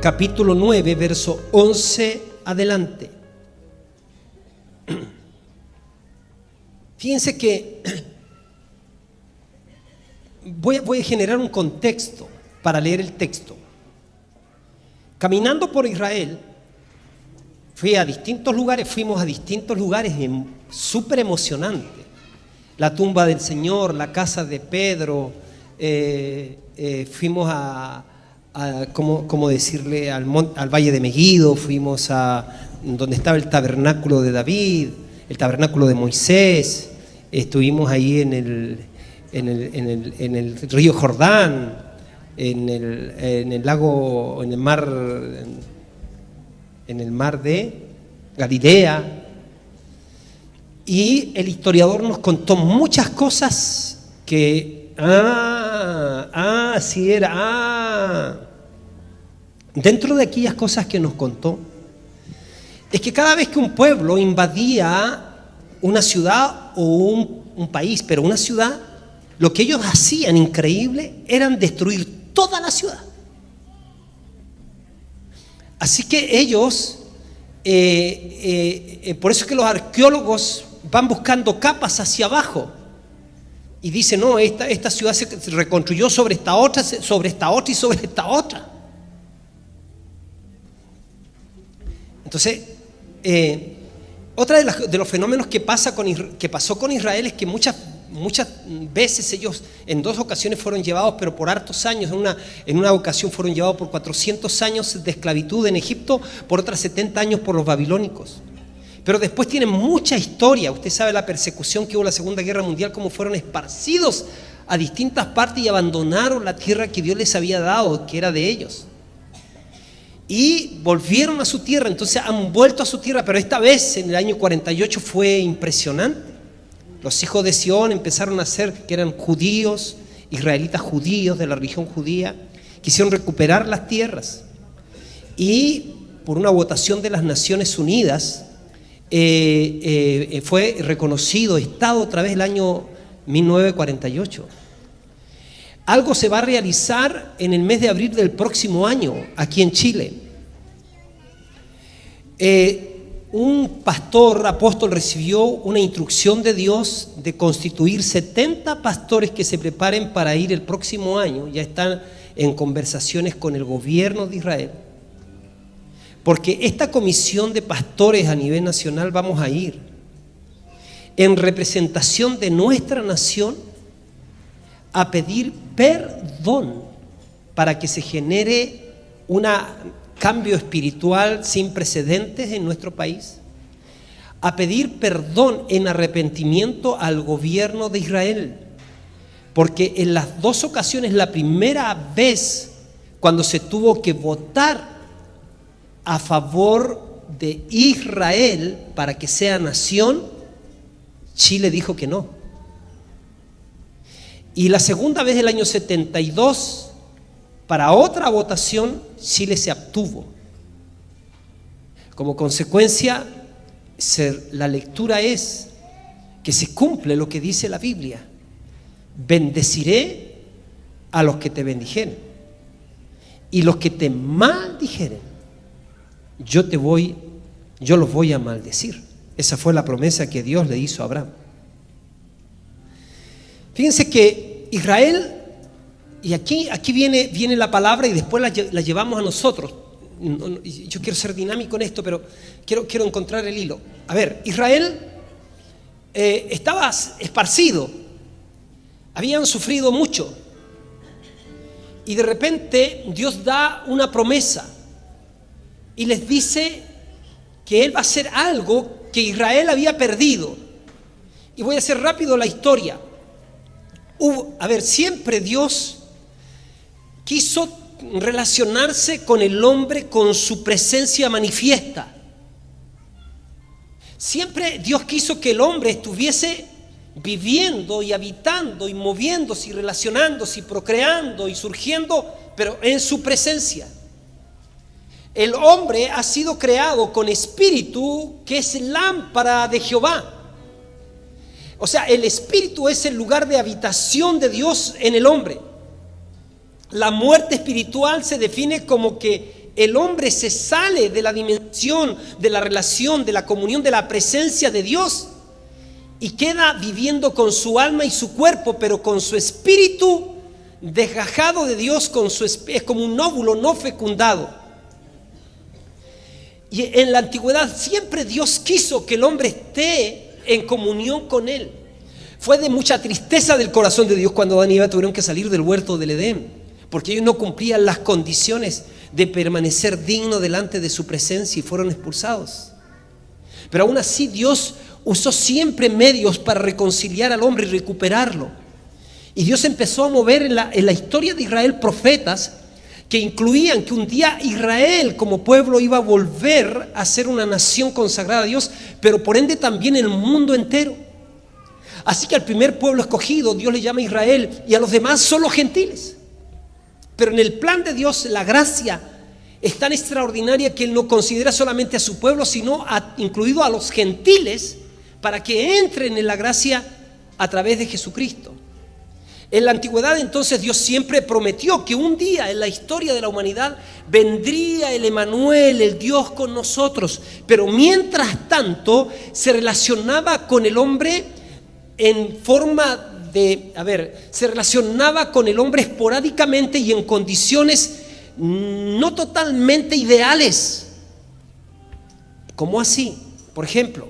capítulo 9, verso 11 adelante. Fíjense que voy a generar un contexto para leer el texto. Caminando por Israel, fuimos a distintos lugares súper emocionante. La tumba del Señor, la casa de Pedro, fuimos ¿cómo decirle? Al Valle de Megiddo, fuimos a donde estaba el tabernáculo de David, el tabernáculo de Moisés, estuvimos ahí en el río Jordán, en el lago, en el mar de Galilea. Y el historiador nos contó muchas cosas que, así era. Dentro de aquellas cosas que nos contó, es que cada vez que un pueblo invadía una ciudad o un país, pero una ciudad, lo que ellos hacían increíble eran destruir toda la ciudad. Así que ellos, por eso es que los arqueólogos van buscando capas hacia abajo y dicen, no, esta ciudad se reconstruyó sobre esta otra y sobre esta otra. Entonces, otra de los fenómenos que pasó con Israel es que muchas veces ellos en 2 ocasiones fueron llevados, pero por hartos años. En una ocasión fueron llevados por 400 años de esclavitud en Egipto, por otras 70 años por los babilónicos. Pero después tienen mucha historia. Usted sabe la persecución que hubo en la Segunda Guerra Mundial, cómo fueron esparcidos a distintas partes y abandonaron la tierra que Dios les había dado, que era de ellos. Y volvieron a su tierra, entonces han vuelto a su tierra, pero esta vez en el año 48 fue impresionante. Los hijos de Sión empezaron a ser, que eran judíos, israelitas judíos de la religión judía, quisieron recuperar las tierras. Y por una votación de las Naciones Unidas, fue reconocido Estado otra vez el año 1948. Algo se va a realizar en el mes de abril del próximo año, aquí en Chile. Un pastor apóstol recibió una instrucción de Dios de constituir 70 pastores que se preparen para ir el próximo año. Ya están en conversaciones con el gobierno de Israel. Porque esta comisión de pastores a nivel nacional vamos a ir en representación de nuestra nación a pedir perdón para que se genere un cambio espiritual sin precedentes en nuestro país, a pedir perdón en arrepentimiento al gobierno de Israel, porque en las 2 ocasiones, la primera vez cuando se tuvo que votar a favor de Israel para que sea nación, Chile dijo que no. Y la segunda vez, el año 72, para otra votación, Chile se abstuvo. Como consecuencia, la lectura es que se cumple lo que dice la Biblia: bendeciré a los que te bendijeren, y los que te maldijeren, yo los voy a maldecir. Esa fue la promesa que Dios le hizo a Abraham. Fíjense que Israel, y aquí viene la palabra y después la llevamos a nosotros. Yo quiero ser dinámico en esto, pero quiero encontrar el hilo. A ver, Israel estaba esparcido, habían sufrido mucho, y de repente Dios da una promesa y les dice que Él va a hacer algo que Israel había perdido. Y voy a hacer rápido la historia. Siempre Dios quiso relacionarse con el hombre con su presencia manifiesta. Siempre Dios quiso que el hombre estuviese viviendo y habitando y moviéndose y relacionándose y procreando y surgiendo, pero en su presencia. El hombre ha sido creado con espíritu, que es lámpara de Jehová. O sea, el espíritu es el lugar de habitación de Dios en el hombre. La muerte espiritual se define como que el hombre se sale de la dimensión, de la relación, de la comunión, de la presencia de Dios y queda viviendo con su alma y su cuerpo, pero con su espíritu desgajado de Dios, es como un óvulo no fecundado. Y en la antigüedad siempre Dios quiso que el hombre esté en comunión con Él. Fue de mucha tristeza del corazón de Dios cuando Adán y Eva tuvieron que salir del huerto del Edén, porque ellos no cumplían las condiciones de permanecer dignos delante de su presencia y fueron expulsados. Pero aún así Dios usó siempre medios para reconciliar al hombre y recuperarlo. Y Dios empezó a mover en la historia de Israel profetas que incluían que un día Israel como pueblo iba a volver a ser una nación consagrada a Dios, pero por ende también el mundo entero. Así que al primer pueblo escogido Dios le llama Israel y a los demás son los gentiles. Pero en el plan de Dios la gracia es tan extraordinaria que Él no considera solamente a su pueblo, sino incluido a los gentiles, para que entren en la gracia a través de Jesucristo. En la antigüedad entonces Dios siempre prometió que un día en la historia de la humanidad vendría el Emanuel, el Dios con nosotros. Pero mientras tanto se relacionaba con el hombre en forma se relacionaba con el hombre esporádicamente y en condiciones no totalmente ideales. ¿Cómo así? Por ejemplo,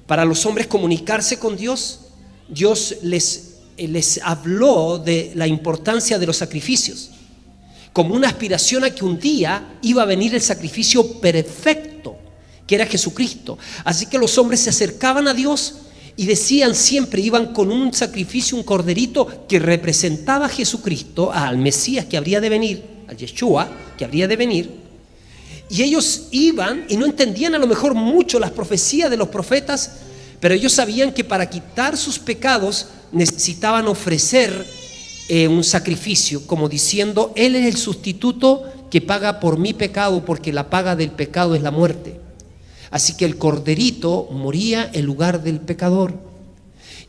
para los hombres comunicarse con Dios, Dios les habló de la importancia de los sacrificios, como una aspiración a que un día iba a venir el sacrificio perfecto, que era Jesucristo. Así que los hombres se acercaban a Dios y decían siempre, iban con un sacrificio, un corderito que representaba a Jesucristo, al Mesías que habría de venir, al Yeshua que habría de venir. Y ellos iban y no entendían a lo mejor mucho las profecías de los profetas, pero ellos sabían que para quitar sus pecados necesitaban ofrecer un sacrificio, como diciendo, Él es el sustituto que paga por mi pecado, porque la paga del pecado es la muerte. Así que el corderito moría en lugar del pecador.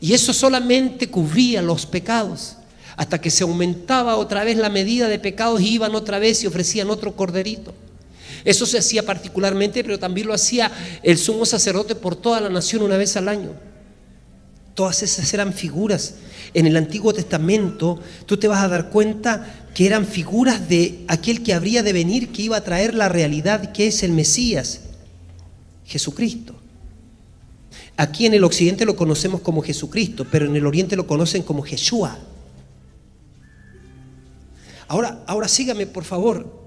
Y eso solamente cubría los pecados, hasta que se aumentaba otra vez la medida de pecados y iban otra vez y ofrecían otro corderito. Eso se hacía particularmente, pero también lo hacía el sumo sacerdote por toda la nación una vez al año. Todas esas eran figuras. En el Antiguo Testamento tú te vas a dar cuenta que eran figuras de aquel que habría de venir, que iba a traer la realidad que es el Mesías, Jesucristo. Aquí en el occidente lo conocemos como Jesucristo, pero en el oriente lo conocen como Yeshua. Ahora sígame por favor.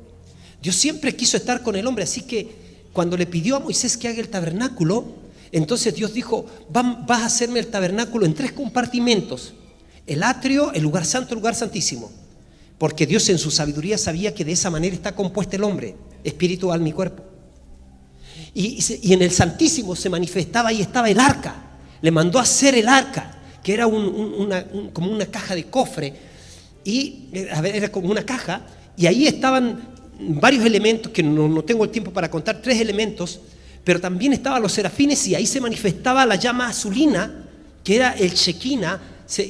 Dios siempre quiso estar con el hombre, así que cuando le pidió a Moisés que haga el tabernáculo, entonces Dios dijo, vas a hacerme el tabernáculo en 3 compartimentos: el atrio, el lugar santo, el lugar santísimo, porque Dios en su sabiduría sabía que de esa manera está compuesto el hombre, espíritu, alma y cuerpo. Y en el santísimo se manifestaba, ahí estaba el arca. Le mandó a hacer el arca, que era como una caja de cofre, y era como una caja, y ahí estaban varios elementos que no tengo el tiempo para contar, 3 elementos, pero también estaban los serafines, y ahí se manifestaba la llama azulina, que era el Shekinah,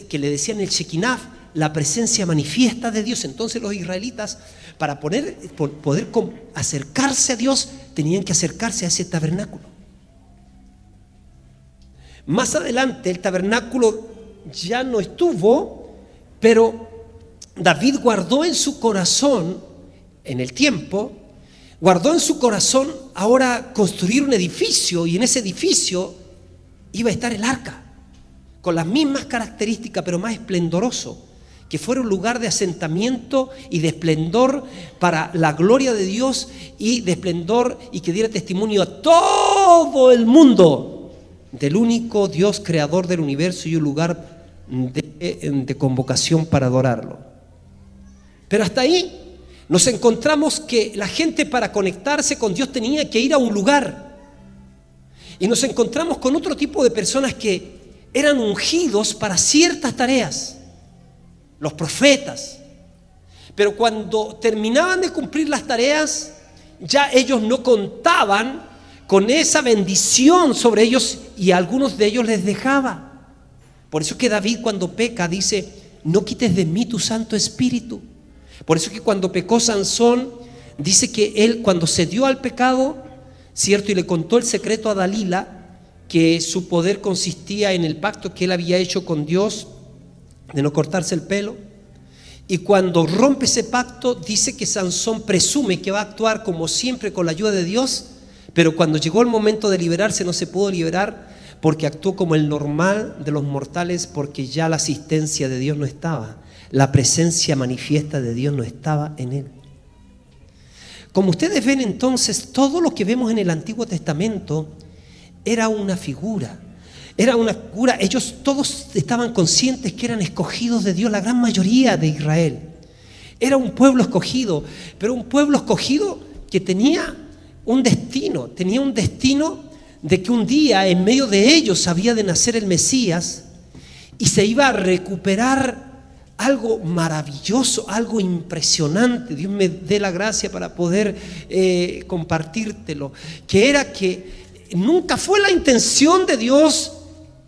que le decían el Shekinah, la presencia manifiesta de Dios. Entonces los israelitas, para poder acercarse a Dios, tenían que acercarse a ese tabernáculo. Más adelante el tabernáculo ya no estuvo, pero David guardó en su corazón, en el tiempo, guardó en su corazón ahora construir un edificio, y en ese edificio iba a estar el arca, con las mismas características, pero más esplendoroso, que fuera un lugar de asentamiento y de esplendor para la gloria de Dios, y de esplendor, y que diera testimonio a todo el mundo del único Dios creador del universo, y un lugar de convocación para adorarlo. Pero hasta ahí nos encontramos que la gente, para conectarse con Dios, tenía que ir a un lugar, y nos encontramos con otro tipo de personas que eran ungidos para ciertas tareas, los profetas. Pero cuando terminaban de cumplir las tareas, ya ellos no contaban con esa bendición sobre ellos, y a algunos de ellos les dejaba. Por eso que David, cuando peca, dice: no quites de mí tu Santo Espíritu. Por eso que cuando pecó Sansón, dice que él, cuando cedió al pecado, ¿cierto? Y le contó el secreto a Dalila, que su poder consistía en el pacto que él había hecho con Dios de no cortarse el pelo. Y cuando rompe ese pacto, dice que Sansón presume que va a actuar como siempre con la ayuda de Dios, pero cuando llegó el momento de liberarse no se pudo liberar porque actuó como el normal de los mortales, porque ya la asistencia de Dios no estaba, la presencia manifiesta de Dios no estaba en él. Como ustedes ven, entonces, todo lo que vemos en el Antiguo Testamento era una figura. Era una figura. Ellos todos estaban conscientes que eran escogidos de Dios, la gran mayoría de Israel. Era un pueblo escogido, pero un pueblo escogido que tenía un destino de que un día en medio de ellos había de nacer el Mesías y se iba a recuperar algo maravilloso, algo impresionante. Dios me dé la gracia para poder compartírtelo, que era que nunca fue la intención de Dios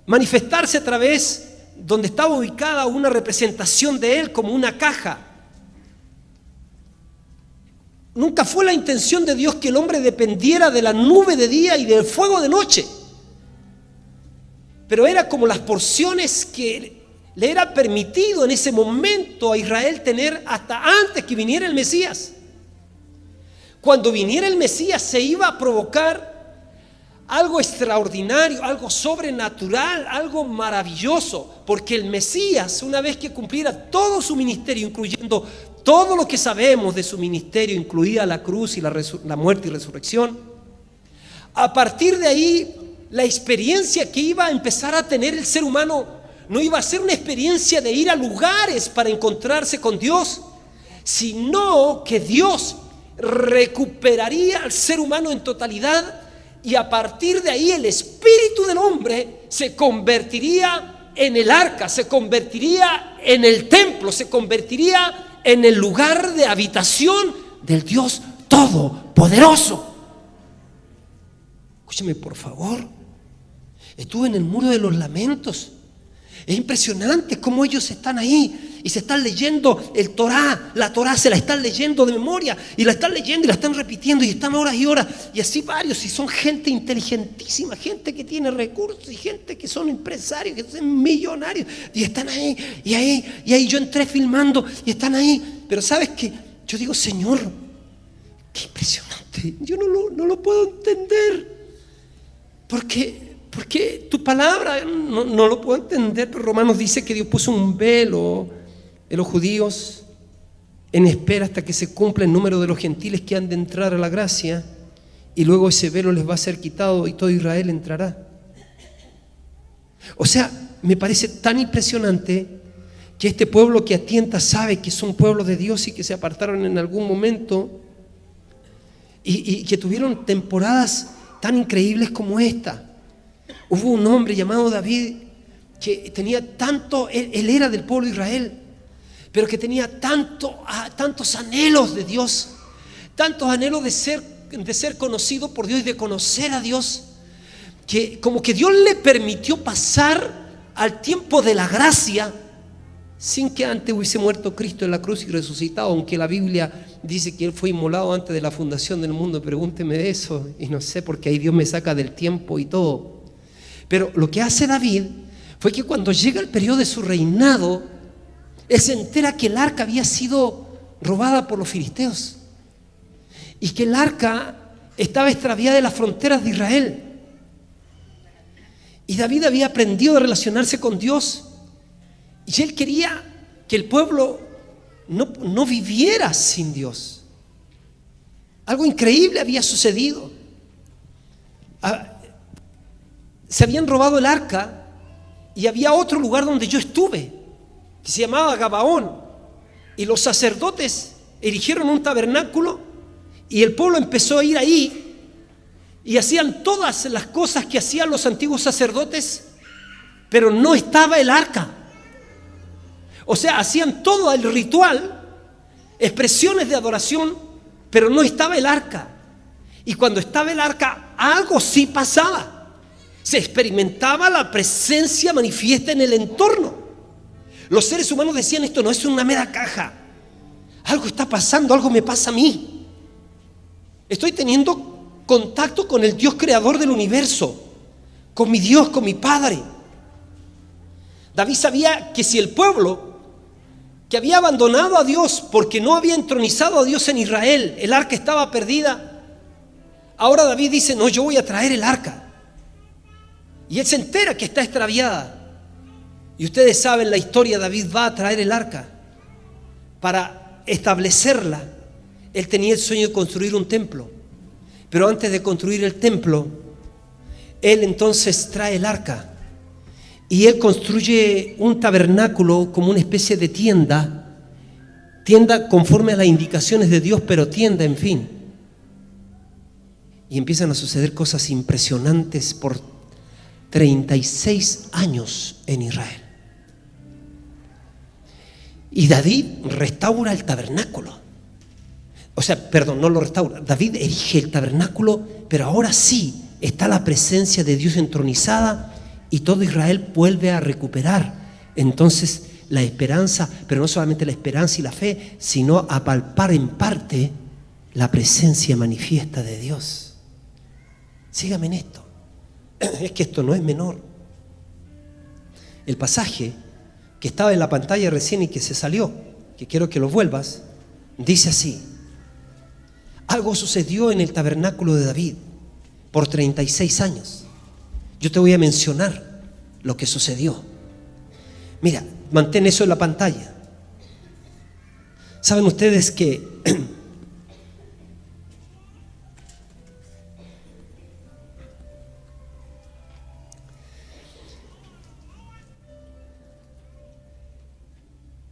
manifestarse a través donde estaba ubicada una representación de Él como una caja. Nunca fue la intención de Dios que el hombre dependiera de la nube de día y del fuego de noche. Pero era como las porciones que le era permitido en ese momento a Israel tener hasta antes que viniera el Mesías. Cuando viniera el Mesías se iba a provocar algo extraordinario, algo sobrenatural, algo maravilloso, porque el Mesías, una vez que cumpliera todo su ministerio, incluyendo todo lo que sabemos de su ministerio, incluida la cruz y la muerte y resurrección, a partir de ahí, la experiencia que iba a empezar a tener el ser humano no iba a ser una experiencia de ir a lugares para encontrarse con Dios, sino que Dios recuperaría al ser humano en totalidad. Y a partir de ahí el espíritu del hombre se convertiría en el arca, se convertiría en el templo, se convertiría en el lugar de habitación del Dios Todopoderoso. Escúcheme por favor. Estuve en el Muro de los Lamentos. Es impresionante cómo ellos están ahí y se están leyendo el Torá, la Torá se la están leyendo de memoria y la están leyendo y la están repitiendo y están horas y horas y así varios, y son gente inteligentísima, gente que tiene recursos y gente que son empresarios, que son millonarios y están ahí y ahí yo entré filmando y están ahí, pero ¿sabes qué? Yo digo, Señor, qué impresionante, yo no lo puedo entender porque tu palabra no lo puedo entender, pero Romanos dice que Dios puso un velo en los judíos en espera hasta que se cumpla el número de los gentiles que han de entrar a la gracia, y luego ese velo les va a ser quitado y todo Israel entrará. O sea, me parece tan impresionante que este pueblo que a tientas sabe que son pueblo de Dios y que se apartaron en algún momento y que tuvieron temporadas tan increíbles como esta. Hubo un hombre llamado David que tenía tanto, él era del pueblo de Israel, pero que tenía tantos anhelos de Dios, tantos anhelos de ser conocido por Dios y de conocer a Dios, que como que Dios le permitió pasar al tiempo de la gracia sin que antes hubiese muerto Cristo en la cruz y resucitado, aunque la Biblia dice que Él fue inmolado antes de la fundación del mundo. Pregúnteme de eso y no sé, porque ahí Dios me saca del tiempo y todo. Pero lo que hace David fue que cuando llega el periodo de su reinado, él se entera que el arca había sido robada por los filisteos y que el arca estaba extraviada de las fronteras de Israel. Y David había aprendido a relacionarse con Dios y él quería que el pueblo no viviera sin Dios. Algo increíble había sucedido. Se habían robado el arca y había otro lugar donde yo estuve que se llamaba Gabaón, y los sacerdotes erigieron un tabernáculo y el pueblo empezó a ir ahí y hacían todas las cosas que hacían los antiguos sacerdotes, pero no estaba el arca. O sea, hacían todo el ritual, expresiones de adoración, pero no estaba el arca. Y cuando estaba el arca, algo sí pasaba. Se experimentaba la presencia manifiesta en el entorno. Los seres humanos decían, esto no es una mera caja, algo está pasando, algo me pasa a mí. Estoy teniendo contacto con el Dios creador del universo, con mi Dios, con mi Padre. David sabía que si el pueblo que había abandonado a Dios porque no había entronizado a Dios en Israel, el arca estaba perdida, ahora David dice: no, yo voy a traer el arca. Y él se entera que está extraviada. Y ustedes saben la historia. David va a traer el arca. Para establecerla, él tenía el sueño de construir un templo. Pero antes de construir el templo, él entonces trae el arca. Y él construye un tabernáculo como una especie de tienda conforme a las indicaciones de Dios, pero tienda, en fin. Y empiezan a suceder cosas impresionantes por 36 años en Israel. Y David restaura el tabernáculo. No lo restaura. David erige el tabernáculo, pero ahora sí está la presencia de Dios entronizada y todo Israel vuelve a recuperar entonces la esperanza, pero no solamente la esperanza y la fe, sino a palpar en parte la presencia manifiesta de Dios. Sígame en esto. Es que esto no es menor. El pasaje que estaba en la pantalla recién y que se salió, que quiero que lo vuelvas, dice así: algo sucedió en el tabernáculo de David por 36 años. Yo te voy a mencionar lo que sucedió. Mira, mantén eso en la pantalla. ¿Saben ustedes que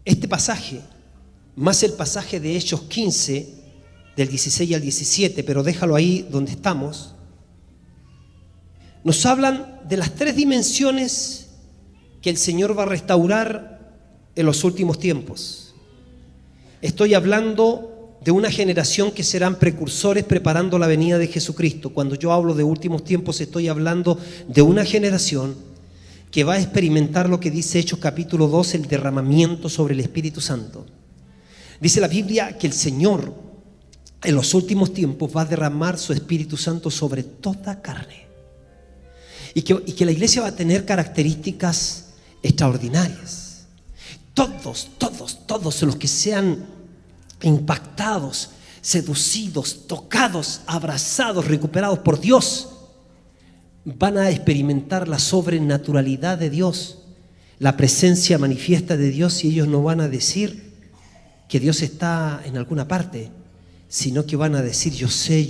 este pasaje, más el pasaje de Hechos 15, del 16 al 17, pero déjalo ahí donde estamos, nos hablan de las 3 dimensiones que el Señor va a restaurar en los últimos tiempos? Estoy hablando de una generación que serán precursores preparando la venida de Jesucristo. Cuando yo hablo de últimos tiempos, estoy hablando de una generación que va a experimentar lo que dice Hechos capítulo 2, el derramamiento sobre el Espíritu Santo. Dice la Biblia que el Señor en los últimos tiempos va a derramar su Espíritu Santo sobre toda carne. Y que la iglesia va a tener características extraordinarias. Todos los que sean impactados, seducidos, tocados, abrazados, recuperados por Dios, van a experimentar la sobrenaturalidad de Dios, la presencia manifiesta de Dios, y ellos no van a decir que Dios está en alguna parte, sino que van a decir: yo sé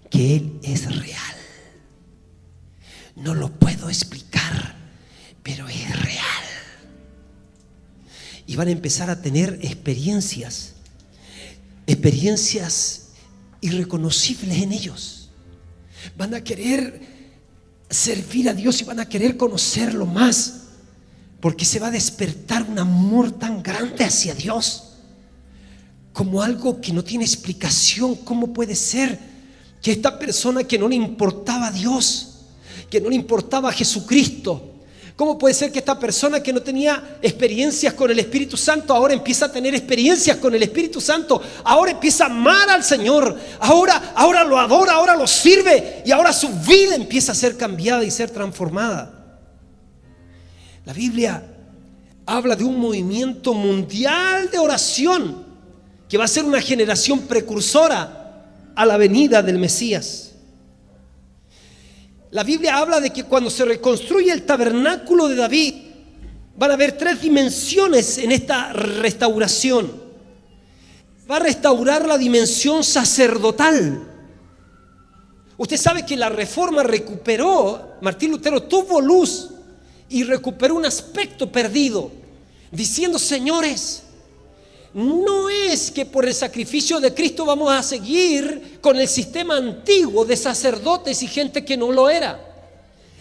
que Él es real. No lo puedo explicar, pero es real. Y van a empezar a tener experiencias irreconocibles en ellos. Van a querer servir a Dios y van a querer conocerlo más, porque se va a despertar un amor tan grande hacia Dios, como algo que no tiene explicación. ¿Cómo puede ser que esta persona que no le importaba a Dios, que no le importaba a Jesucristo, cómo puede ser que esta persona que no tenía experiencias con el Espíritu Santo ahora empieza a tener experiencias con el Espíritu Santo, ahora empieza a amar al Señor, ahora lo adora, ahora lo sirve, y ahora su vida empieza a ser cambiada y ser transformada? La Biblia habla de un movimiento mundial de oración que va a ser una generación precursora a la venida del Mesías. La Biblia habla de que cuando se reconstruye el tabernáculo de David, van a haber 3 dimensiones en esta restauración. Va a restaurar la dimensión sacerdotal. Usted sabe que la Reforma recuperó, Martín Lutero tuvo luz y recuperó un aspecto perdido, diciendo: señores, no es que por el sacrificio de Cristo vamos a seguir con el sistema antiguo de sacerdotes y gente que no lo era.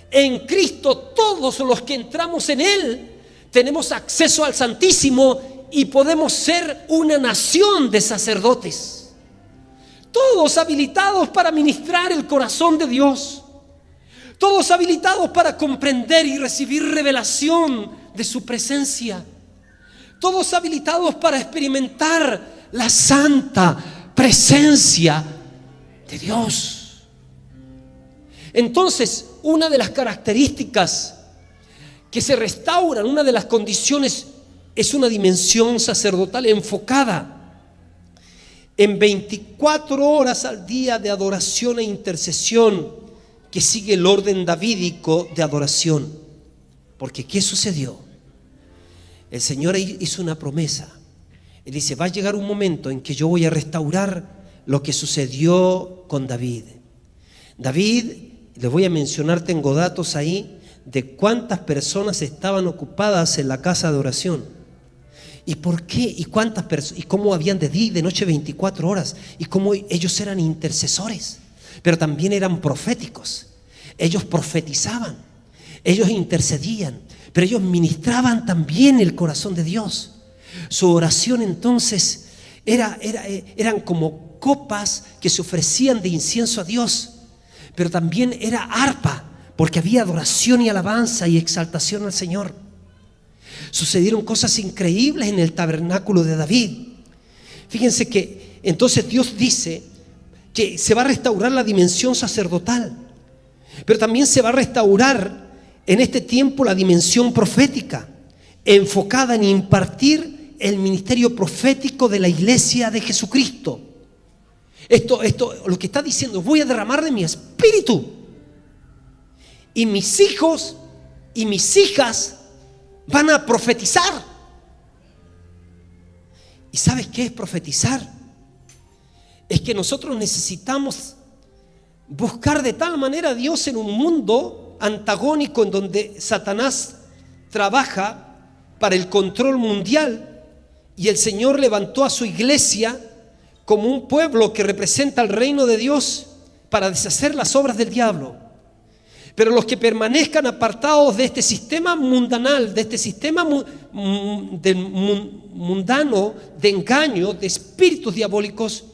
En Cristo todos los que entramos en Él tenemos acceso al Santísimo y podemos ser una nación de sacerdotes, todos habilitados para ministrar el corazón de Dios, todos habilitados para comprender y recibir revelación de su presencia, todos habilitados para experimentar la santa presencia de Dios. Entonces, una de las características que se restauran, una de las condiciones, es una dimensión sacerdotal enfocada en 24 horas al día de adoración e intercesión, que sigue el orden davídico de adoración. Porque ¿qué sucedió? El Señor hizo una promesa. Él dice: va a llegar un momento en que yo voy a restaurar lo que sucedió con David. David, les voy a mencionar, tengo datos ahí de cuántas personas estaban ocupadas en la casa de oración. ¿Y por qué? ¿Y cuántas personas? ¿Y cómo habían de día y de noche 24 horas? ¿Y cómo ellos eran intercesores? Pero también eran proféticos. Ellos profetizaban, ellos intercedían, pero ellos ministraban también el corazón de Dios. Su oración entonces eran como copas que se ofrecían de incienso a Dios, pero también era arpa, porque había adoración y alabanza y exaltación al Señor. Sucedieron cosas increíbles en el tabernáculo de David. Fíjense que entonces Dios dice que se va a restaurar la dimensión sacerdotal, pero también se va a restaurar en este tiempo la dimensión profética, enfocada en impartir el ministerio profético de la iglesia de Jesucristo. Esto lo que está diciendo: voy a derramar de mi espíritu, y mis hijos y mis hijas van a profetizar. ¿Y sabes qué es profetizar? Es que nosotros necesitamos buscar de tal manera a Dios en un mundo antagónico, en donde Satanás trabaja para el control mundial, y el Señor levantó a su iglesia como un pueblo que representa el reino de Dios para deshacer las obras del diablo. Pero los que permanezcan apartados de este sistema mundanal, de este sistema mundano de engaño, de espíritus diabólicos,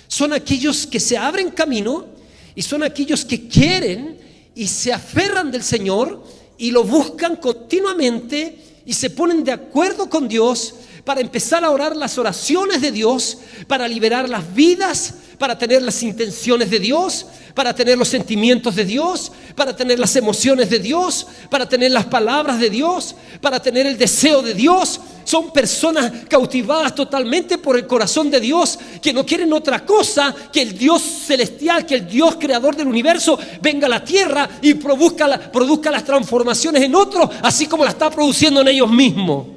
son aquellos que se abren camino, y son aquellos que quieren y se aferran del Señor y lo buscan continuamente y se ponen de acuerdo con Dios para empezar a orar las oraciones de Dios, para liberar las vidas, para tener las intenciones de Dios, para tener los sentimientos de Dios, para tener las emociones de Dios, para tener las palabras de Dios, para tener el deseo de Dios. Son personas cautivadas totalmente por el corazón de Dios, que no quieren otra cosa que el Dios celestial, que el Dios creador del universo venga a la tierra y produzca las transformaciones en otros, así como la está produciendo en ellos mismos.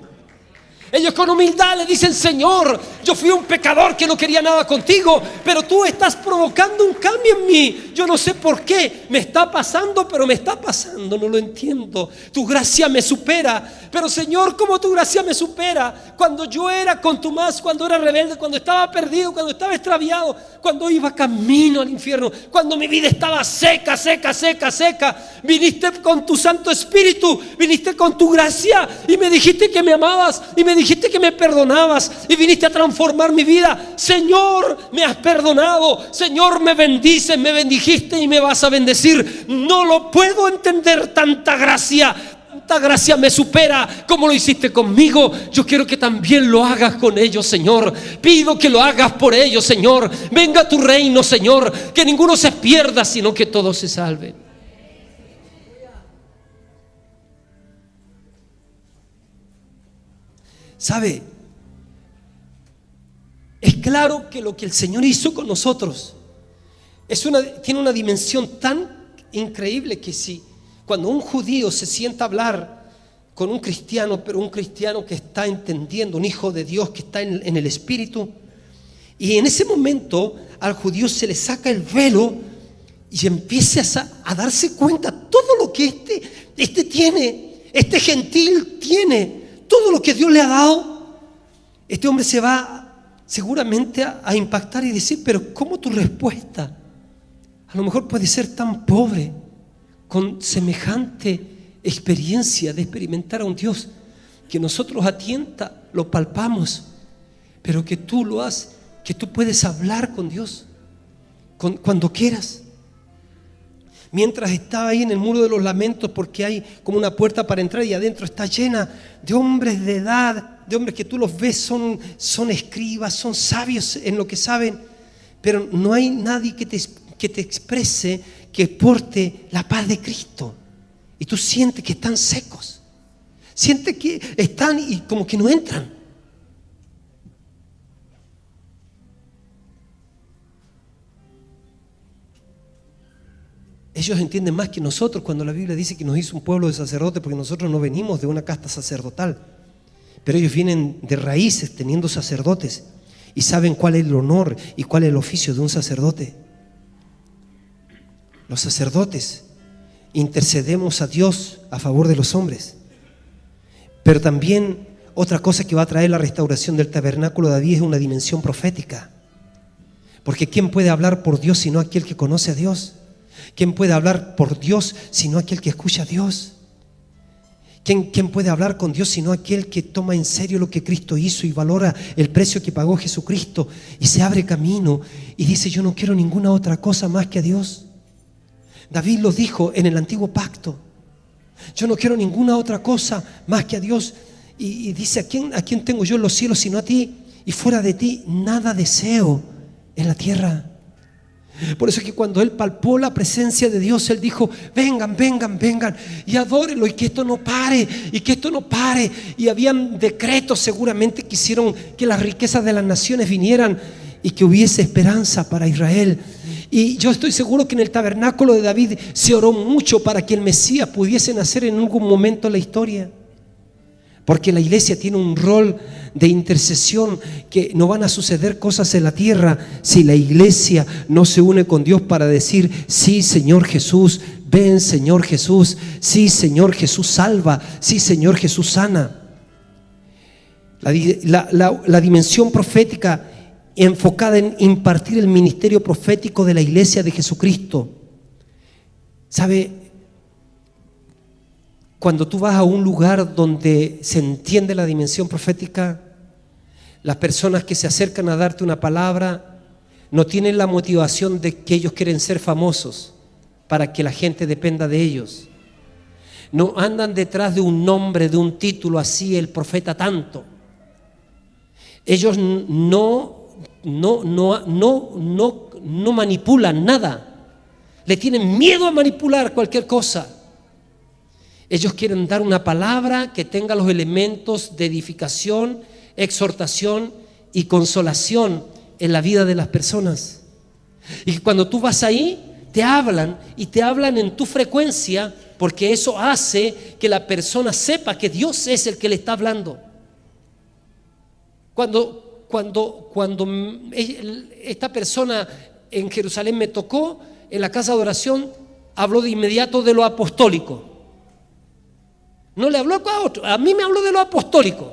Ellos con humildad le dicen: Señor, yo fui un pecador que no quería nada contigo, pero tú estás provocando un cambio en mí. Yo no sé por qué me está pasando, pero me está pasando, no lo entiendo. Tu gracia me supera. Pero Señor, ¿cómo tu gracia me supera? Cuando yo era contumaz, cuando era rebelde, cuando estaba perdido, cuando estaba extraviado, cuando iba camino al infierno, cuando mi vida estaba seca, viniste con tu Santo Espíritu, viniste con tu gracia y me dijiste que me amabas y me dijiste que me perdonabas y viniste a transformar mi vida. Señor, me has perdonado. Señor, me bendices, me bendijiste y me vas a bendecir. No lo puedo entender, tanta gracia me supera como lo hiciste conmigo. Yo quiero que también lo hagas con ellos, Señor. Pido que lo hagas por ellos, Señor. Venga a tu reino, Señor, que ninguno se pierda, sino que todos se salven. ¿Sabe? Es claro que lo que el Señor hizo con nosotros tiene una dimensión tan increíble que si cuando un judío se sienta a hablar con un cristiano, pero un cristiano que está entendiendo, un hijo de Dios que está en el Espíritu, y en ese momento al judío se le saca el velo y empieza a darse cuenta todo lo que este tiene, este gentil tiene, todo lo que Dios le ha dado. Este hombre se va seguramente a impactar y decir: pero ¿cómo tu respuesta a lo mejor puede ser tan pobre con semejante experiencia de experimentar a un Dios que nosotros a tienta lo palpamos, pero que tú lo haces, que tú puedes hablar con Dios cuando quieras? Mientras estaba ahí en el muro de los lamentos, porque hay como una puerta para entrar y adentro está llena de hombres de edad de hombres que tú los ves, son escribas, son sabios en lo que saben, pero no hay nadie que te exprese, que porte la paz de Cristo. Y tú sientes que están secos, sientes que están y como que no entran. Ellos entienden más que nosotros cuando la Biblia dice que nos hizo un pueblo de sacerdotes, porque nosotros no venimos de una casta sacerdotal, pero ellos vienen de raíces teniendo sacerdotes y saben cuál es el honor y cuál es el oficio de un sacerdote. Los sacerdotes intercedemos a Dios a favor de los hombres, pero también otra cosa que va a traer la restauración del tabernáculo de David es una dimensión profética, porque ¿quién puede hablar por Dios sino aquel que conoce a Dios? ¿Quién puede hablar por Dios sino aquel que escucha a Dios? ¿Quién puede hablar con Dios sino aquel que toma en serio lo que Cristo hizo y valora el precio que pagó Jesucristo y se abre camino y dice: yo no quiero ninguna otra cosa más que a Dios? David lo dijo en el antiguo pacto: yo no quiero ninguna otra cosa más que a Dios. Y dice: ¿a quién tengo yo en los cielos sino a ti? Y fuera de ti nada deseo en la tierra. Por eso es que cuando él palpó la presencia de Dios, él dijo: vengan, vengan, vengan y adórenlo, y que esto no pare, y que esto no pare. Y habían decretos seguramente que hicieron que las riquezas de las naciones vinieran y que hubiese esperanza para Israel. Y yo estoy seguro que en el tabernáculo de David se oró mucho para que el Mesías pudiese nacer en algún momento en la historia, porque la iglesia tiene un rol de intercesión, que no van a suceder cosas en la tierra si la iglesia no se une con Dios para decir: sí, Señor Jesús, ven, Señor Jesús, sí, Señor Jesús, salva, sí, Señor Jesús, sana. La dimensión profética enfocada en impartir el ministerio profético de la iglesia de Jesucristo. ¿Sabe? Cuando tú vas a un lugar donde se entiende la dimensión profética, las personas que se acercan a darte una palabra no tienen la motivación de que ellos quieren ser famosos para que la gente dependa de ellos. No andan detrás de un nombre, de un título así, el profeta tanto. Ellos no manipulan nada. Le tienen miedo a manipular cualquier cosa. Ellos quieren dar una palabra que tenga los elementos de edificación, exhortación y consolación en la vida de las personas. Y cuando tú vas ahí, te hablan y te hablan en tu frecuencia, porque eso hace que la persona sepa que Dios es el que le está hablando. Cuando esta persona en Jerusalén me tocó, en la casa de oración, habló de inmediato de lo apostólico. No le habló a otro, a mí me habló de lo apostólico.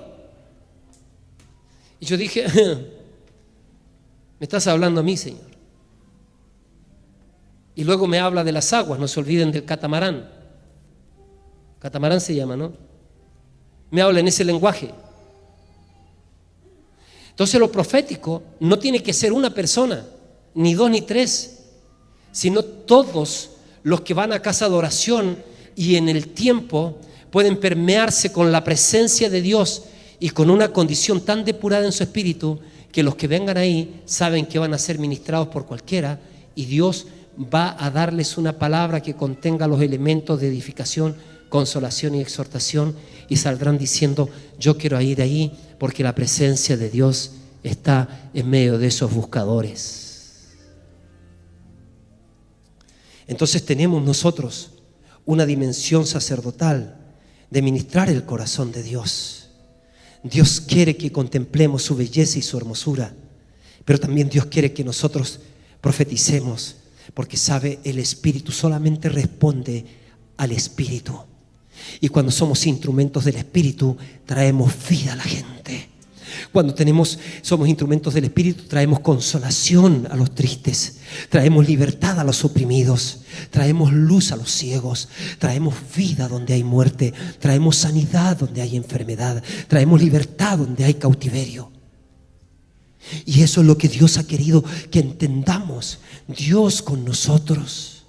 Y yo dije: me estás hablando a mí, Señor. Y luego me habla de las aguas, no se olviden del catamarán. Catamarán se llama, ¿no? Me habla en ese lenguaje. Entonces lo profético no tiene que ser una persona, ni dos ni tres, sino todos los que van a casa de oración y en el tiempo pueden permearse con la presencia de Dios y con una condición tan depurada en su espíritu que los que vengan ahí saben que van a ser ministrados por cualquiera, y Dios va a darles una palabra que contenga los elementos de edificación, consolación y exhortación, y saldrán diciendo: yo quiero ir ahí porque la presencia de Dios está en medio de esos buscadores. Entonces tenemos nosotros una dimensión sacerdotal de ministrar el corazón de Dios. Dios quiere que contemplemos su belleza y su hermosura, pero también Dios quiere que nosotros profeticemos, porque sabe, el Espíritu solamente responde al Espíritu, y cuando somos instrumentos del Espíritu traemos vida a la gente. Cuando somos instrumentos del Espíritu, traemos consolación a los tristes, traemos libertad a los oprimidos, traemos luz a los ciegos, traemos vida donde hay muerte, traemos sanidad donde hay enfermedad, traemos libertad donde hay cautiverio. Y eso es lo que Dios ha querido que entendamos: Dios con nosotros.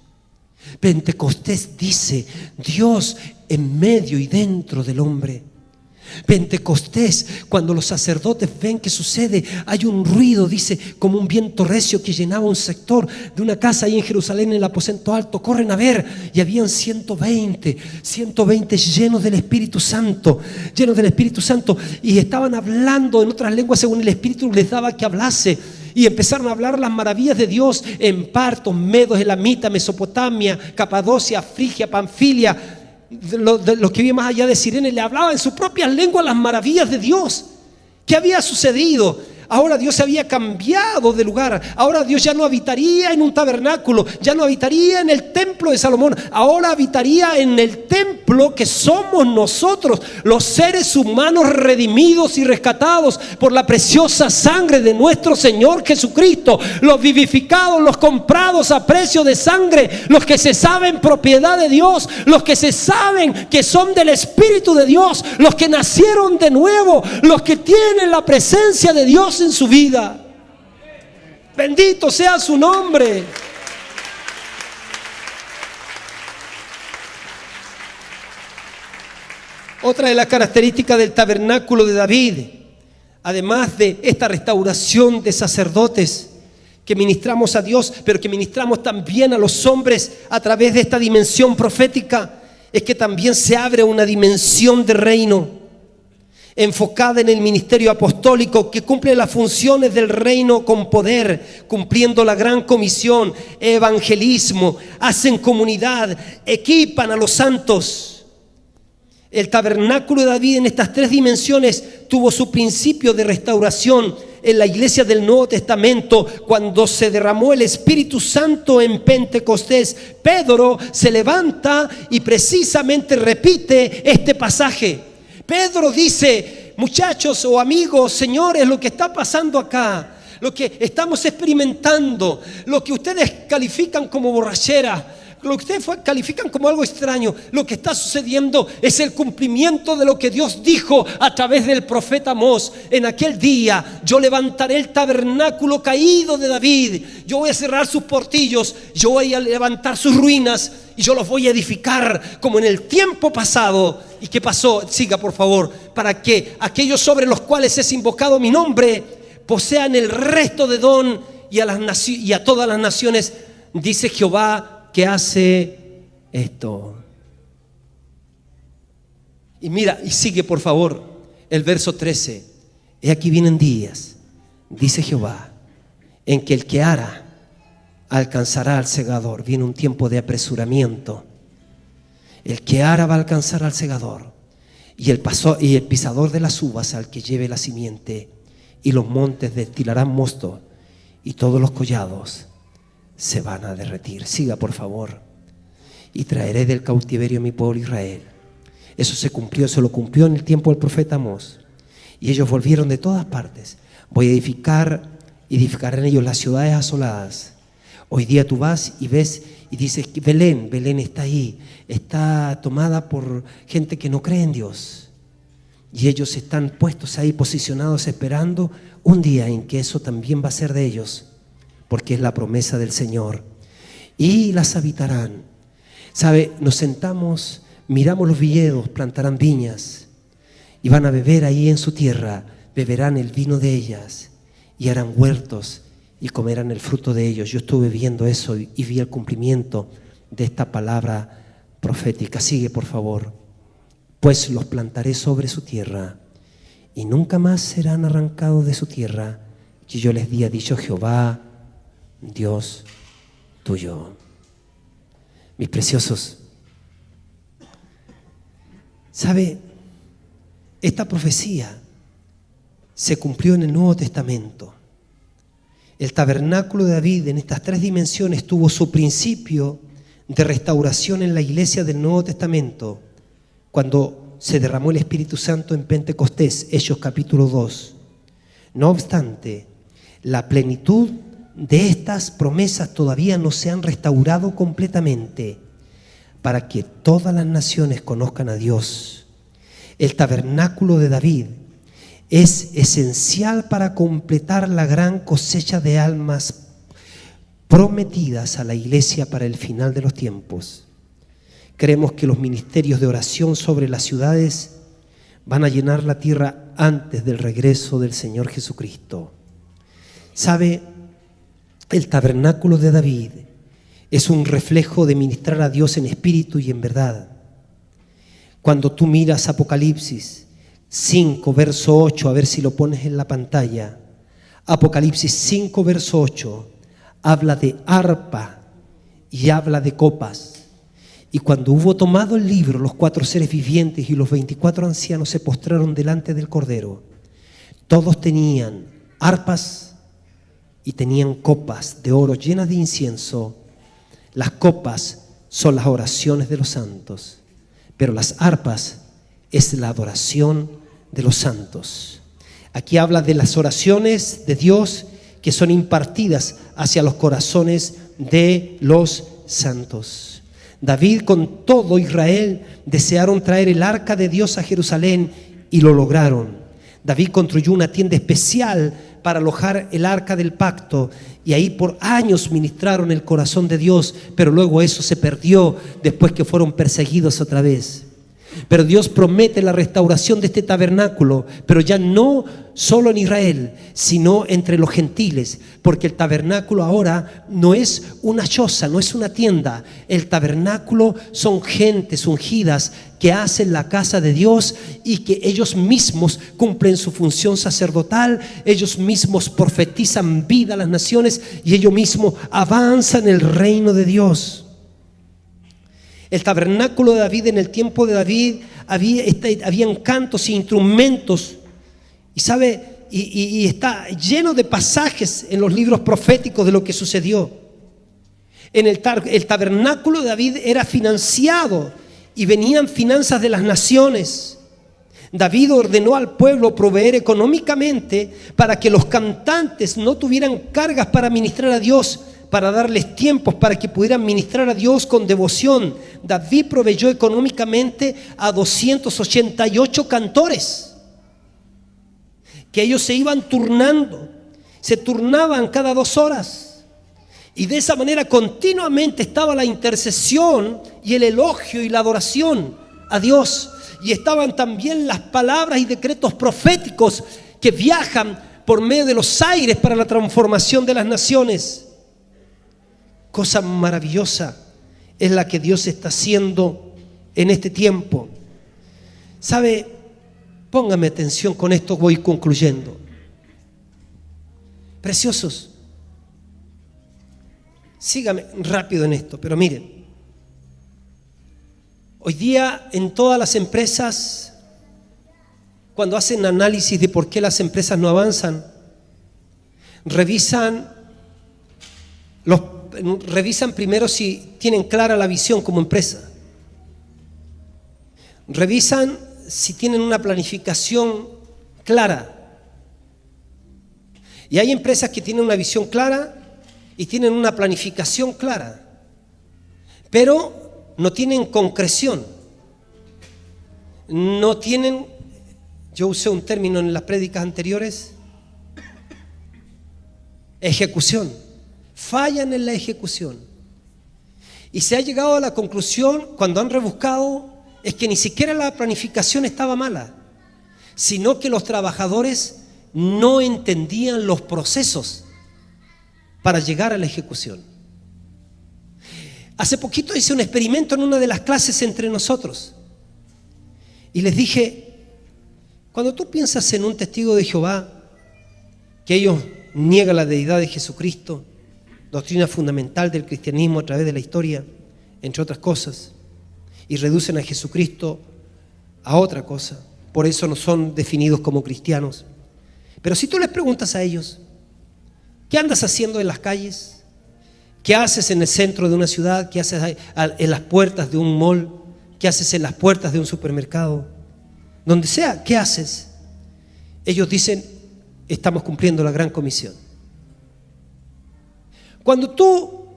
Pentecostés dice: Dios en medio y dentro del hombre. Pentecostés, cuando los sacerdotes ven que sucede, hay un ruido, dice, como un viento recio que llenaba un sector de una casa ahí en Jerusalén, en el aposento alto. Corren a ver, y habían 120 llenos del Espíritu Santo, y estaban hablando en otras lenguas según el Espíritu les daba que hablase. Y empezaron a hablar las maravillas de Dios en Partos, Medos, Elamita, Mesopotamia, Capadocia, Frigia, Panfilia. De los que vivían más allá de Cirene, le hablaba en su propia lengua las maravillas de Dios. ¿Qué había sucedido? Ahora Dios se había cambiado de lugar. Ahora Dios ya no habitaría en un tabernáculo, ya no habitaría en el templo de Salomón. Ahora habitaría en el templo que somos nosotros, los seres humanos redimidos y rescatados por la preciosa sangre de nuestro Señor Jesucristo. Los vivificados, los comprados a precio de sangre, los que se saben propiedad de Dios, los que se saben que son del Espíritu de Dios, los que nacieron de nuevo, los que tienen la presencia de Dios en su vida. Bendito sea su nombre. Otra de las características del tabernáculo de David, además de esta restauración de sacerdotes que ministramos a Dios, pero que ministramos también a los hombres a través de esta dimensión profética, es que también se abre una dimensión de reino enfocada en el ministerio apostólico que cumple las funciones del reino con poder, cumpliendo la gran comisión, evangelismo, hacen comunidad, equipan a los santos. El tabernáculo de David en estas tres dimensiones tuvo su principio de restauración en la iglesia del Nuevo Testamento cuando se derramó el Espíritu Santo en Pentecostés. Pedro se levanta y precisamente repite este pasaje. Pedro dice: muchachos o amigos, señores, lo que está pasando acá, lo que estamos experimentando, lo que ustedes califican como borrachera, lo que ustedes califican como algo extraño, lo que está sucediendo es el cumplimiento de lo que Dios dijo a través del profeta Amós. En aquel día yo levantaré el tabernáculo caído de David, yo voy a cerrar sus portillos, yo voy a levantar sus ruinas y yo los voy a edificar como en el tiempo pasado. ¿Y qué pasó? Siga, por favor. Para que aquellos sobre los cuales es invocado mi nombre posean el resto de Edom y a todas las naciones, dice Jehová, que hace esto. Y mira, y sigue por favor el verso 13. He aquí vienen días, dice Jehová, en que el que ara alcanzará al segador. Viene un tiempo de apresuramiento. El que ara va a alcanzar al segador, y el pisador de las uvas al que lleve la simiente, y los montes destilarán mosto, y todos los collados se van a derretir. Siga, por favor. Y traeré del cautiverio a mi pueblo Israel. Eso se lo cumplió en el tiempo del profeta Amós. Y ellos volvieron de todas partes. Voy a edificar en ellos las ciudades asoladas. Hoy día tú vas y ves y dices que Belén está ahí, está tomada por gente que no cree en Dios. Y ellos están puestos ahí, posicionados, esperando un día en que eso también va a ser de ellos, porque es la promesa del Señor. Y las habitarán. ¿Sabe? Nos sentamos, miramos los viñedos, plantarán viñas y van a beber ahí en su tierra, beberán el vino de ellas y harán huertos y comerán el fruto de ellos. Yo estuve viendo eso y vi el cumplimiento de esta palabra profética. Sigue, por favor. Pues los plantaré sobre su tierra y nunca más serán arrancados de su tierra, que yo les di, ha dicho Jehová, Dios tuyo. Mis preciosos, ¿sabe? Esta profecía se cumplió en el Nuevo Testamento. El tabernáculo de David en estas tres dimensiones tuvo su principio de restauración en la iglesia del Nuevo Testamento cuando se derramó el Espíritu Santo en Pentecostés, Hechos capítulo 2. No obstante, la plenitud de estas promesas todavía no se han restaurado completamente para que todas las naciones conozcan a Dios. El tabernáculo de David es esencial para completar la gran cosecha de almas prometidas a la iglesia para el final de los tiempos. Creemos que los ministerios de oración sobre las ciudades van a llenar la tierra antes del regreso del Señor Jesucristo. ¿Sabe? El tabernáculo de David es un reflejo de ministrar a Dios en espíritu y en verdad. Cuando tú miras Apocalipsis 5, verso 8, a ver si lo pones en la pantalla. Apocalipsis 5, verso 8, habla de arpa y habla de copas. Y cuando hubo tomado el libro, los 4 seres vivientes y los 24 ancianos se postraron delante del Cordero. Todos tenían arpas y tenían copas de oro llenas de incienso. Las copas son las oraciones de los santos, pero las arpas es la adoración de los santos. Aquí habla de las oraciones de Dios que son impartidas hacia los corazones de los santos. David con todo Israel desearon traer el arca de Dios a Jerusalén y lo lograron. David construyó una tienda especial para alojar el arca del pacto y ahí por años ministraron el corazón de Dios, pero luego eso se perdió después que fueron perseguidos otra vez. Pero Dios promete la restauración de este tabernáculo, pero ya no solo en Israel, sino entre los gentiles, porque el tabernáculo ahora no es una choza, no es una tienda. El tabernáculo son gentes ungidas que hacen la casa de Dios y que ellos mismos cumplen su función sacerdotal, ellos mismos profetizan vida a las naciones y ellos mismos avanzan el reino de Dios. El tabernáculo de David, en el tiempo de David, habían cantos e instrumentos. Y sabe, y está lleno de pasajes en los libros proféticos de lo que sucedió. El tabernáculo de David era financiado y venían finanzas de las naciones. David ordenó al pueblo proveer económicamente para que los cantantes no tuvieran cargas para ministrar a Dios, para darles tiempos para que pudieran ministrar a Dios con devoción. David proveyó económicamente a 288 cantores, que ellos se iban turnando, se turnaban cada 2 horas. Y de esa manera continuamente estaba la intercesión y el elogio y la adoración a Dios. Y estaban también las palabras y decretos proféticos que viajan por medio de los aires para la transformación de las naciones. Cosa maravillosa es la que Dios está haciendo en este tiempo. ¿Sabe? Póngame atención, con esto voy concluyendo. Preciosos, sígame rápido en esto, pero miren. Hoy día en todas las empresas, cuando hacen análisis de por qué las empresas no avanzan, revisan primero si tienen clara la visión como empresa. Revisan si tienen una planificación clara. Y hay empresas que tienen una visión clara y tienen una planificación clara, pero no tienen concreción. No tienen, yo usé un término en las prédicas anteriores, ejecución. Fallan en la ejecución. Y se ha llegado a la conclusión, cuando han rebuscado, es que ni siquiera la planificación estaba mala, sino que los trabajadores no entendían los procesos para llegar a la ejecución. Hace poquito hice un experimento en una de las clases entre nosotros y les dije: cuando tú piensas en un testigo de Jehová, que ellos niegan la deidad de Jesucristo, doctrina fundamental del cristianismo a través de la historia, entre otras cosas, y reducen a Jesucristo a otra cosa, por eso no son definidos como cristianos. Pero si tú les preguntas a ellos: ¿qué andas haciendo en las calles? ¿Qué haces en el centro de una ciudad? ¿Qué haces en las puertas de un mall? ¿Qué haces en las puertas de un supermercado? Donde sea, ¿qué haces? Ellos dicen: estamos cumpliendo la gran comisión. Cuando tú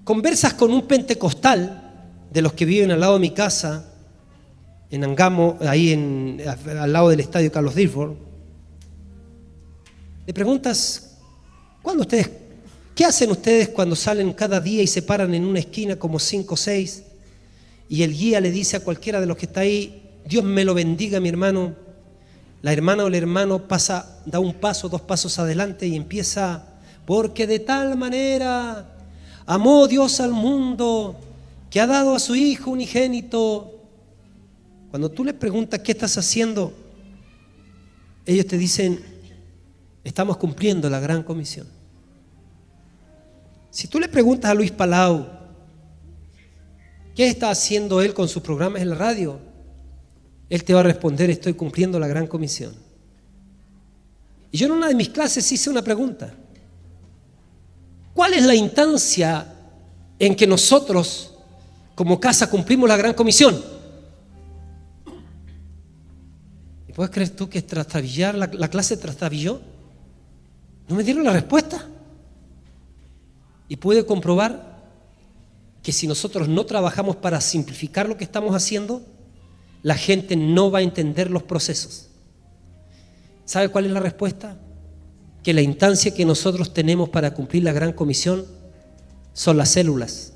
conversas con un pentecostal, de los que viven al lado de mi casa, en Angamo, ahí al lado del estadio Carlos Dilford, le preguntas: ¿qué hacen ustedes cuando salen cada día y se paran en una esquina como 5 o 6 y el guía le dice a cualquiera de los que está ahí: Dios me lo bendiga, mi hermano. La hermana o el hermano da un paso, 2 pasos adelante y empieza: porque de tal manera amó Dios al mundo que ha dado a su Hijo unigénito. Cuando tú le preguntas qué estás haciendo, ellos te dicen: estamos cumpliendo la gran comisión. Si tú le preguntas a Luis Palau qué está haciendo él con sus programas en la radio, él te va a responder: estoy cumpliendo la gran comisión. Y yo en una de mis clases hice una pregunta: ¿cuál es la instancia en que nosotros como casa cumplimos la gran comisión? ¿Y puedes creer tú que trastabillar la clase trastabilló? No me dieron la respuesta. Y pude comprobar que si nosotros no trabajamos para simplificar lo que estamos haciendo, la gente no va a entender los procesos. ¿Sabe cuál es la respuesta? Que la instancia que nosotros tenemos para cumplir la gran comisión son las células.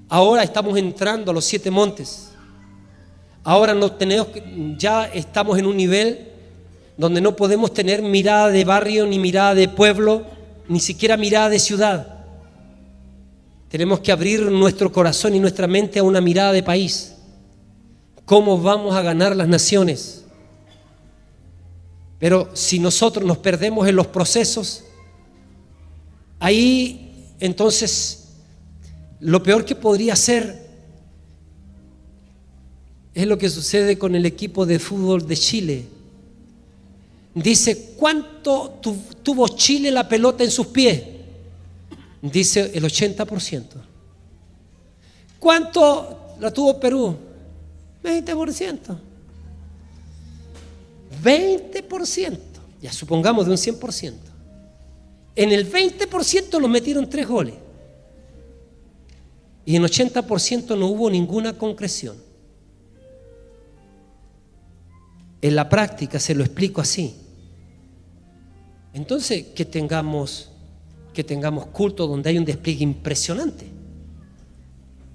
Ahora estamos entrando a los 7 montes. Ahora ya estamos en un nivel donde no podemos tener mirada de barrio, ni mirada de pueblo, ni siquiera mirada de ciudad. Tenemos que abrir nuestro corazón y nuestra mente a una mirada de país. ¿Cómo vamos a ganar las naciones? Pero si nosotros nos perdemos en los procesos, ahí entonces lo peor que podría ser es lo que sucede con el equipo de fútbol de Chile. Dice: ¿cuánto tuvo Chile la pelota en sus pies? Dice el 80%. ¿Cuánto la tuvo Perú? 20%. 20%. Ya supongamos de un 100%. En el 20% los metieron 3 goles. Y en 80% no hubo ninguna concreción. En la práctica se lo explico así. Entonces, que tengamos culto donde hay un despliegue impresionante.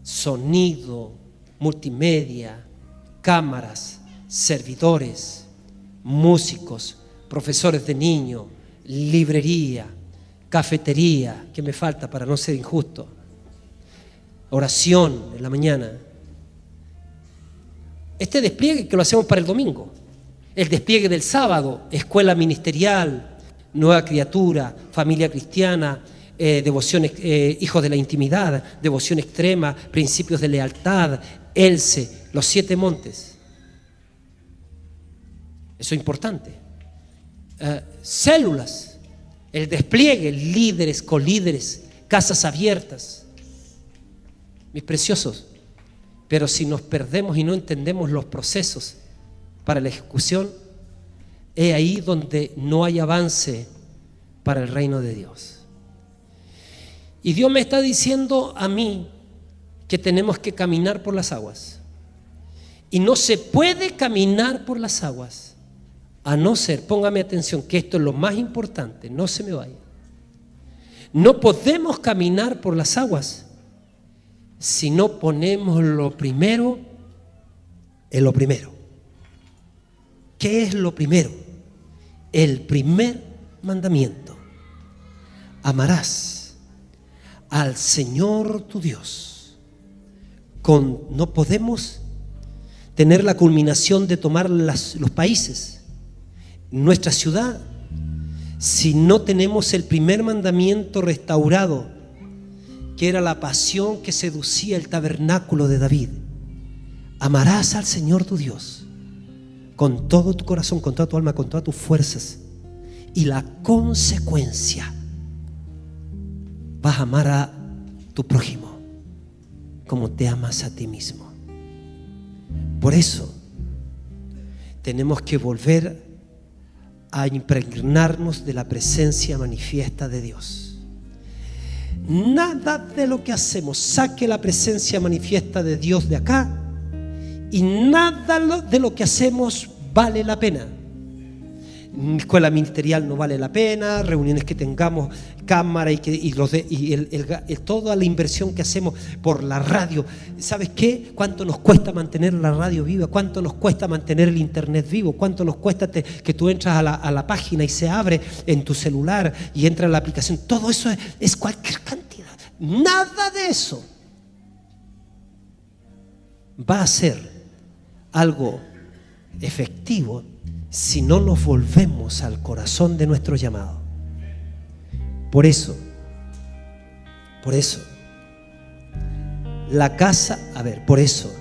Sonido, multimedia, cámaras, servidores, músicos, profesores de niños, librería, cafetería, ¿qué me falta para no ser injusto? Oración en la mañana. Este despliegue que lo hacemos para el domingo. El despliegue del sábado: escuela ministerial, nueva criatura, familia cristiana, devoción, hijos de la intimidad, devoción extrema, principios de lealtad, ELCE, los 7 montes. Eso es importante. Células, el despliegue, líderes, colíderes, casas abiertas. Mis preciosos, pero si nos perdemos y no entendemos los procesos para la ejecución, es ahí donde no hay avance para el reino de Dios. Y Dios me está diciendo a mí que tenemos que caminar por las aguas. Y no se puede caminar por las aguas a no ser, póngame atención, que esto es lo más importante, no se me vaya. No podemos caminar por las aguas si no ponemos lo primero en lo primero. ¿Qué es lo primero? El primer mandamiento: amarás al Señor tu Dios. No podemos tener la culminación de tomar los países, nuestra ciudad, si no tenemos el primer mandamiento restaurado, que era la pasión que seducía el tabernáculo de David. Amarás al Señor tu Dios con todo tu corazón, con toda tu alma, con todas tus fuerzas. Y la consecuencia: vas a amar a tu prójimo como te amas a ti mismo. Por eso tenemos que volver a impregnarnos de la presencia manifiesta de Dios. Nada de lo que hacemos saque la presencia manifiesta de Dios de acá, y nada de lo que hacemos vale la pena. escuela ministerial no vale la pena, reuniones que tengamos, cámara toda la inversión que hacemos por la radio. ¿Sabes qué? ¿Cuánto nos cuesta mantener la radio viva? ¿Cuánto nos cuesta mantener el internet vivo? ¿Cuánto nos cuesta que tú entras a la página y se abre en tu celular y entra en la aplicación? Todo eso es cualquier cantidad. Nada de eso va a ser algo efectivo si no nos volvemos al corazón de nuestro llamado. Por eso, la casa, por eso,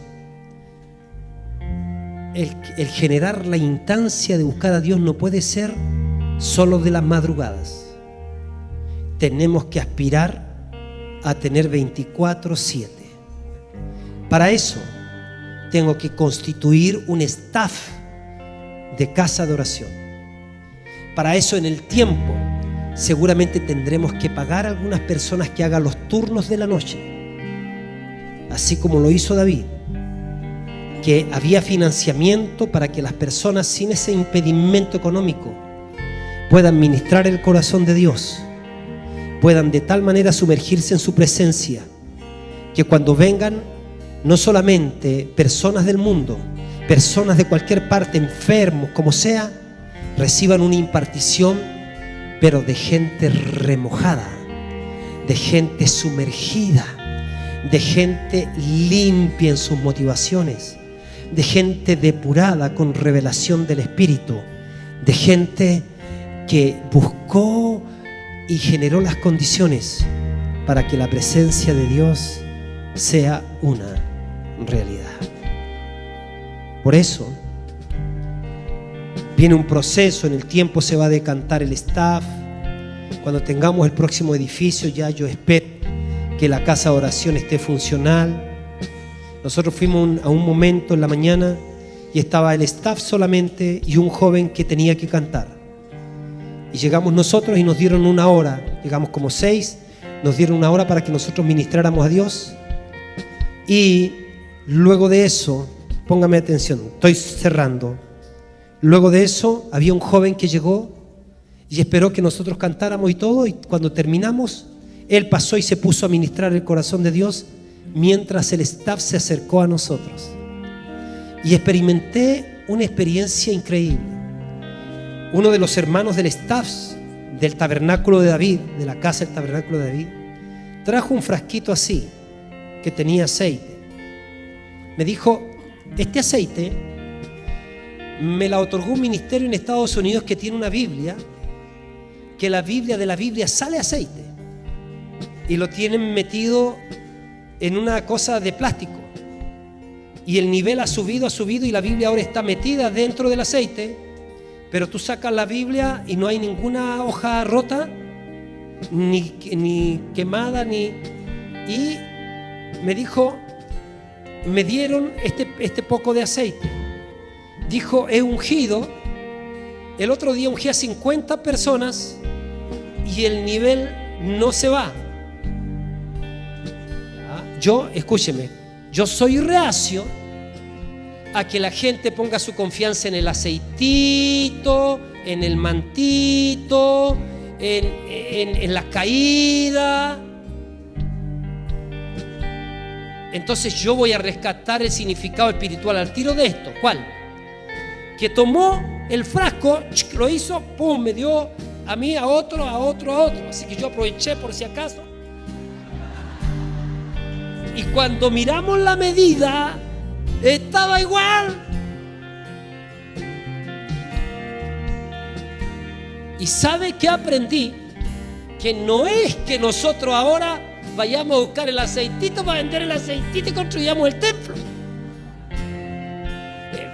el generar la instancia de buscar a Dios no puede ser solo de las madrugadas. Tenemos que aspirar a tener 24/7. Para eso, tengo que constituir un staff de casa de oración. Para eso, en el tiempo, seguramente tendremos que pagar a algunas personas que hagan los turnos de la noche, así como lo hizo David, que había financiamiento para que las personas sin ese impedimento económico puedan ministrar el corazón de Dios, puedan de tal manera sumergirse en su presencia, que cuando vengan no solamente personas del mundo, personas de cualquier parte, enfermos, como sea, reciban una impartición, pero de gente remojada, de gente sumergida, de gente limpia en sus motivaciones, de gente depurada con revelación del Espíritu, de gente que buscó y generó las condiciones para que la presencia de Dios sea una realidad. Por eso viene un proceso, en el tiempo se va a decantar el staff. Cuando tengamos el próximo edificio, ya yo espero que la casa de oración esté funcional. Nosotros fuimos a un momento en la mañana y estaba el staff solamente y un joven que tenía que cantar. Y llegamos nosotros y nos dieron una hora, llegamos como 6, nos dieron una hora para que nosotros ministráramos a Dios. Y luego de eso, póngame atención, estoy cerrando. Luego de eso había un joven que llegó y esperó que nosotros cantáramos y todo, y cuando terminamos, él pasó y se puso a ministrar el corazón de Dios mientras el staff se acercó a nosotros. Y experimenté una experiencia increíble. Uno de los hermanos del staff del tabernáculo de David, de la casa del tabernáculo de David, trajo un frasquito así, que tenía aceite. Me dijo: este aceite me la otorgó un ministerio en Estados Unidos que tiene una Biblia, que de la Biblia sale aceite, y lo tienen metido en una cosa de plástico, y el nivel ha subido y la Biblia ahora está metida dentro del aceite, pero tú sacas la Biblia y no hay ninguna hoja rota, ni quemada, y me dijo, me dieron este poco de aceite. Dijo: he ungido, el otro día ungí a 50 personas y el nivel no se va. Escúcheme, yo soy reacio a que la gente ponga su confianza en el aceitito, en el mantito, en la caída. Entonces yo voy a rescatar el significado espiritual al tiro de esto. ¿Cuál? Que tomó el frasco, lo hizo, pum, me dio a mí, a otro. Así que yo aproveché por si acaso. Y cuando miramos la medida, estaba igual. ¿Y sabe qué aprendí? Que no es que nosotros ahora vayamos a buscar el aceitito para vender el aceitito y construyamos el templo.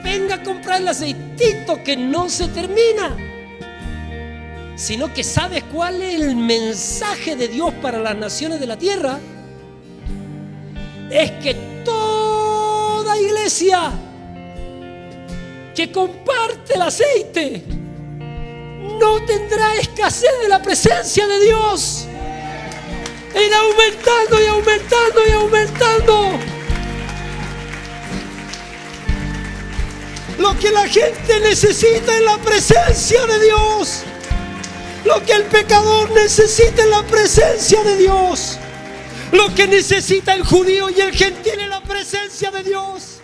Venga a comprar el aceitito que no se termina. Sino que ¿sabes cuál es el mensaje de Dios para las naciones de la tierra? Es que toda iglesia que comparte el aceite no tendrá escasez de la presencia de Dios. Ir aumentando y aumentando y aumentando. Lo que la gente necesita es la presencia de Dios. Lo que el pecador necesita es la presencia de Dios. Lo que necesita el judío y el gentil es la presencia de Dios.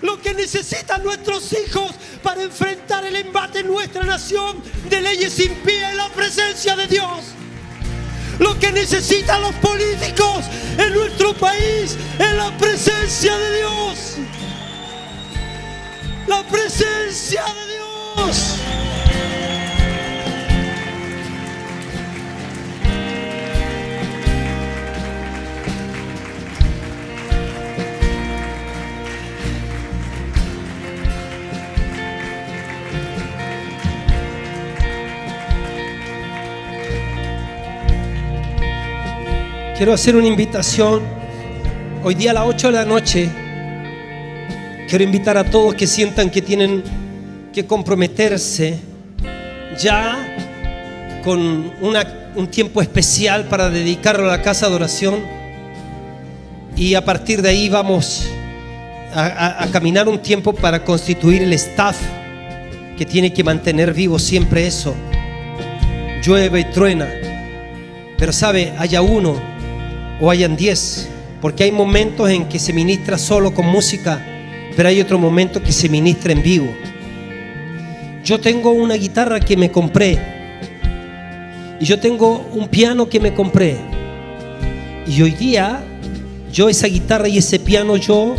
Lo que necesitan nuestros hijos para enfrentar el embate en nuestra nación de leyes impías es la presencia de Dios. Lo que necesitan los políticos en nuestro país es la presencia de Dios. La presencia de Dios. Quiero hacer una invitación. Hoy día a las 8 de la noche quiero invitar a todos que sientan que tienen que comprometerse ya con un tiempo especial para dedicarlo a la casa de oración. Y a partir de ahí vamos a caminar un tiempo para constituir el staff que tiene que mantener vivo siempre eso. Llueve y truena, pero sabe, haya uno o hayan 10, porque hay momentos en que se ministra solo con música, pero hay otro momento que se ministra en vivo. Yo tengo una guitarra que me compré, y yo tengo un piano que me compré, y hoy día yo esa guitarra y ese piano yo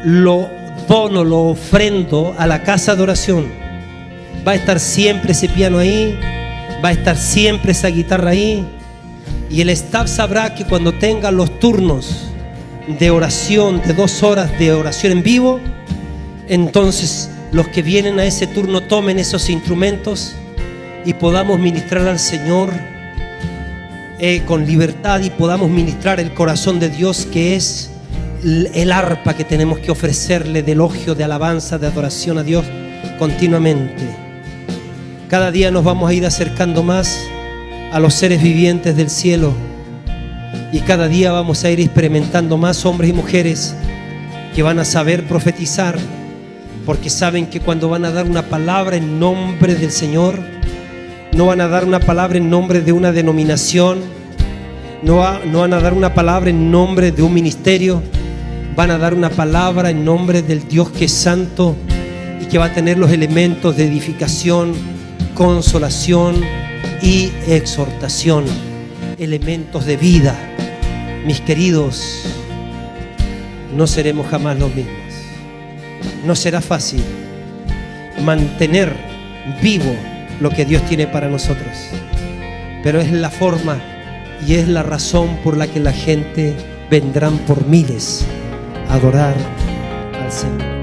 lo dono, lo ofrendo a la casa de oración. Va a estar siempre ese piano ahí, va a estar siempre esa guitarra ahí. Y el staff sabrá que cuando tengan los turnos de oración, de 2 horas de oración en vivo, entonces los que vienen a ese turno tomen esos instrumentos y podamos ministrar al Señor con libertad, y podamos ministrar el corazón de Dios, que es el arpa que tenemos que ofrecerle de elogio, de alabanza, de adoración a Dios continuamente. Cada día nos vamos a ir acercando más a los seres vivientes del cielo, y cada día vamos a ir experimentando más hombres y mujeres que van a saber profetizar, porque saben que cuando van a dar una palabra en nombre del Señor, no van a dar una palabra en nombre de una denominación, no van a dar una palabra en nombre de un ministerio, van a dar una palabra en nombre del Dios que es santo y que va a tener los elementos de edificación, consolación y exhortación, elementos de vida. Mis queridos, no seremos jamás los mismos. No será fácil mantener vivo lo que Dios tiene para nosotros, pero es la forma y es la razón por la que la gente vendrán por miles a adorar al Señor.